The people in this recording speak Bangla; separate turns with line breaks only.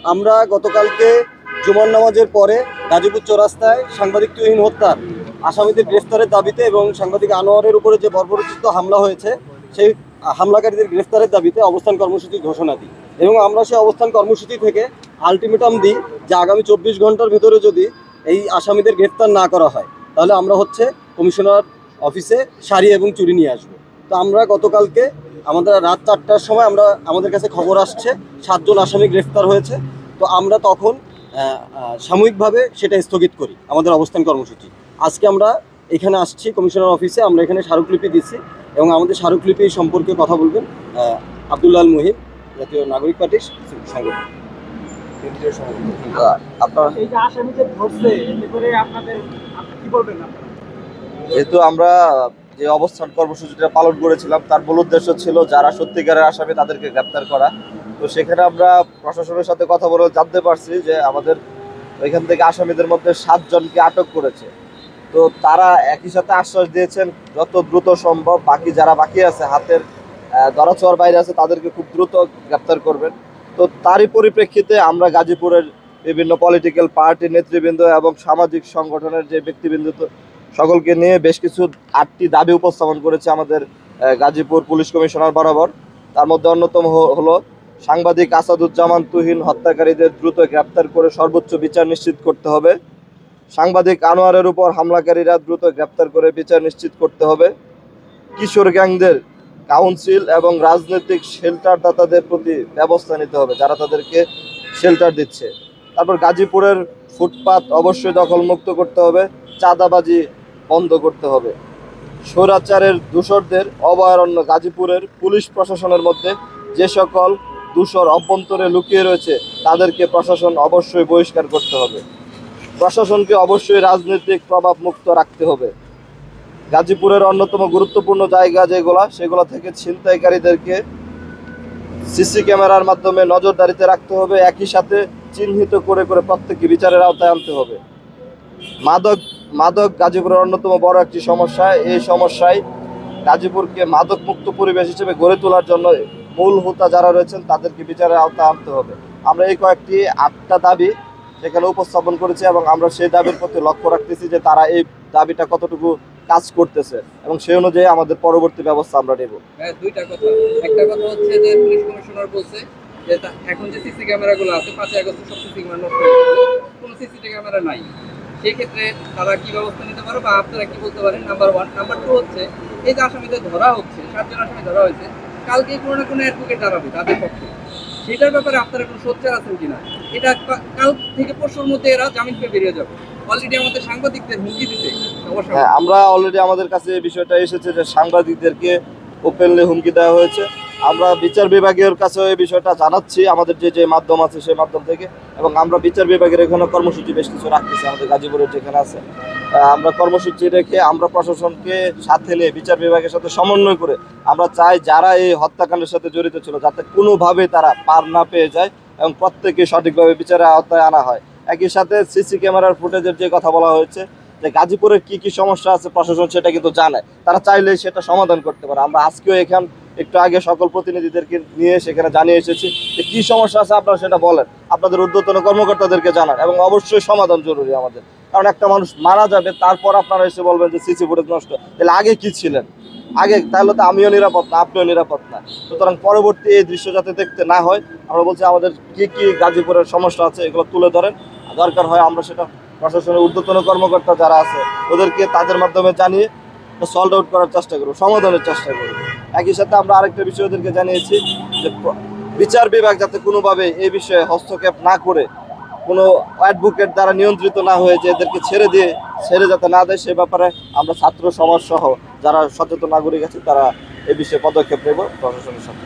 আমরা গতকালকে জুমার নামাজের পরে গাজীপুর চৌরাস্তায় সাংবাদিক তুহিন হত্যার আসামিদের গ্রেফতারের দাবিতে এবং সাংবাদিক আনোয়ারের উপরে যে বর্বরোচিত হামলা হয়েছে সেই হামলাকারীদের গ্রেফতারের দাবিতে অবস্থান কর্মসূচি ঘোষণা দিই এবং আমরা সেই অবস্থান কর্মসূচি থেকে আলটিমেটাম দিই যে আগামী 24 ঘন্টার ভেতরে যদি এই আসামিদের গ্রেফতার না করা হয় তাহলে আমরা কমিশনার অফিসে শাড়ি এবং চুরি নিয়ে আসবো। তো আমরা গতকালকে আমাদের রাত 4টার সময় আমাদের কাছে খবর আসছে 7 জন আসামি গ্রেফতার হয়েছে। তো আমরা তখন সাময়িকভাবে সেটা স্থগিত করি আমাদের অবস্থান কর্মসূচি। আজকে আমরা এখানে আসছি কমিশনার অফিসে, আমরা এখানে স্মারকলিপি দিচ্ছি এবং আমাদের স্মারকলিপি সম্পর্কে কথা বলবেন আব্দুল্লাহ আল মুহিন, জাতীয় নাগরিক পার্টির সংগঠন।
যেহেতু আমরা যে অবস্থান কর্মসূচিটা পালন করেছিলাম তার মূল উদ্দেশ্য ছিল যারা সত্যিকারের আসামি তাদেরকে গ্রেপ্তার করা। তো সেখানে আমরা প্রশাসনের সাথে কথা বলে জানতে পারছি যে আমাদের এখান থেকে আসামিদের মধ্যে 7 জনকে আটক করেছে। তো তারা একই সাথে আশ্বাস দিয়েছেন যত দ্রুত সম্ভব বাকি যারা বাকি আছে হাতের ধরাছোঁয়ার বাইরে আছে তাদেরকে খুব দ্রুত গ্রেপ্তার করবেন। তো তারই পরিপ্রেক্ষিতে আমরা গাজীপুরের বিভিন্ন পলিটিক্যাল পার্টির নেতৃবৃন্দ এবং সামাজিক সংগঠনের যে ব্যক্তিবৃন্দ সকলকে নিয়ে বেশ কিছু 8টি দাবি উপস্থাপন করেছে আমাদের গাজীপুর পুলিশ কমিশনার বরাবর। তার মধ্যে অন্যতম হলো সাংবাদিক আসাদুজ্জামান তুহিন হত্যাকারীদের দ্রুত গ্রেপ্তার করে সর্বোচ্চ বিচার নিশ্চিত করতে হবে। সাংবাদিক আনোয়ারের উপর হামলাকারীরা দ্রুত গ্রেপ্তার করে বিচার নিশ্চিত করতে হবে। কিশোর গ্যাংদের কাউন্সিল এবং রাজনৈতিক শেল্টারদাতাদের প্রতি ব্যবস্থা নিতে হবে যারা তাদেরকে শেল্টার দিচ্ছে। তারপর গাজীপুরের ফুটপাত অবশ্যই দখলমুক্ত করতে হবে, চাঁদাবাজি বন্ধ করতে হবে। স্বৈরাচারের দূষরদের অভয়ারণ্য গাজীপুরের পুলিশ প্রশাসনের মধ্যে যে সকল দূষর অভ্যন্তরে লুকিয়ে রয়েছে তাদেরকে প্রশাসন অবশ্যই বহিষ্কার করতে হবে। প্রশাসনকে অবশ্যই রাজনৈতিক প্রভাব মুক্ত রাখতে হবে। গাজীপুরের অন্যতম গুরুত্বপূর্ণ জায়গা সেগুলো থেকে ছিনতাইকারীদেরকে সিসি ক্যামেরার মাধ্যমে নজরদারিতে রাখতে হবে। একই সাথে চিহ্নিত করে করে প্রত্যেককে বিচারের আওতায় আনতে হবে। মাদক গাজীপুরের অন্যতম বড় একটি সমস্যা। এই সমস্যায় গাজীপুরকে মাদক মুক্ত পরিবেশ হিসেবে গড়ে তোলার জন্য মূল হোতা যারা রয়েছেন তাদেরকে বিচারের আওতায় আনতে হবে। আমরা এই কয়েকটি 8টা দাবি সেখানে উপস্থাপন করেছি এবং আমরা সেই দাবির প্রতি লক্ষ্য রাখতেছি যে তারা এই দাবিটা কতটুকু কাজ করতেছে এবং সেই অনুযায়ী আমাদের পরবর্তী ব্যবস্থা আমরা নেব।
দুইটা কথা, একটা কথা হচ্ছে যে পুলিশ কমিশনার বলছে যে এখন যে সিসি ক্যামেরাগুলো আছে 5 আগস্ট সব সিসি ক্যামেরা নষ্ট হয়ে গেছে, কোনো সিসি ক্যামেরা নাই। সেই ক্ষেত্রে তারা কি ব্যবস্থা নিতে পারে বা আপনারা কি বলতে পারেন? নাম্বার 1। নাম্বার 2 হচ্ছে এই যে আসামিদের ধরা হচ্ছে, 7 জন আসামি ধরা হয়েছে, কালকে কোনো না কোনো অ্যাডভোকেট দাঁড়াবে তাদের পক্ষে, সেটার ব্যাপারে আপনারা কোনো সোচ্চার আছেন কিনা? এটা কাল থেকে পরশুর মধ্যে এরা জামিন পেয়ে বেরিয়ে যাবে। অলরেডি আমাদের সাংবাদিকদের হুমকি দিতে
আমরা অলরেডি আমাদের কাছে এই বিষয়টা এসেছে যে সাংবাদিকদেরকে ওপেনলি হুমকি দেওয়া হয়েছে। আমরা বিচার বিভাগের কাছে এই বিষয়টা জানাচ্ছি আমাদের যে মাধ্যম আছে সেই মাধ্যম থেকে, এবং আমরা বিচার বিভাগের এখানে কর্মসূচি বেশ কিছু রাখতেছি আমাদের গাজীপুরের যেখানে আছে। আমরা কর্মসূচি রেখে আমরা প্রশাসনকে সাথে নিয়ে বিচার বিভাগের সাথে সমন্বয় করে আমরা চাই যারা এই হত্যাকাণ্ডের সাথে জড়িত ছিল যাতে কোনোভাবে তারা পার না পেয়ে যায় এবং প্রত্যেকে সঠিকভাবে বিচারের আওতায় আনা হয়। একই সাথে সিসি ক্যামেরার ফুটেজের যে কথা বলা হয়েছে যে গাজীপুরের কি সমস্যা আছে প্রশাসন সেটা কিন্তু জানে, তারা চাইলে সেটা সমাধান করতে পারে। আমরা আজকেও একটু আগে সকল প্রতিনিধিদেরকে নিয়ে সেখানে জানিয়ে এসেছি যে কি সমস্যা আছে আপনারা সেটা বলেন, আপনাদের ঊর্ধ্বতন কর্মকর্তাদেরকে জানান এবং অবশ্যই সমাধান জরুরি আমাদের। কারণ একটা মানুষ মারা যাবে তারপর আপনারা এসে বলবেন যে সিসি ফুটেজ নষ্ট, তাহলে আগে কি ছিলেন? তাহলে তো আমিও নিরাপদ না, আপনিও নিরাপদ না। সুতরাং পরবর্তী এই দৃশ্য যাতে দেখতে না হয় আমরা বলছি আমাদের কি গাজীপুরের সমস্যা আছে এগুলো তুলে ধরেন, দরকার হয় আমরা সেটা প্রশাসনের ঊর্ধ্বতন কর্মকর্তা যারা আছে ওদেরকে তাদের মাধ্যমে জানিয়ে সলভ আউট করার চেষ্টা করব, সমাধানের চেষ্টা করব। একই সাথে আমরা আরেকটা বিষয় ওদেরকে জানিয়েছি যে বিচার বিভাগ যাতে কোনোভাবে এই বিষয়ে হস্তক্ষেপ না করে, কোনো অ্যাডভোকেট দ্বারা নিয়ন্ত্রিত না হয়ে যে এদেরকে ছেড়ে যাতে না দেয় সে ব্যাপারে আমরা ছাত্র সমাজ সহ যারা সচেতন নাগরিক আছে তারা এই বিষয়ে পদক্ষেপ নেব প্রশাসনের সাথে।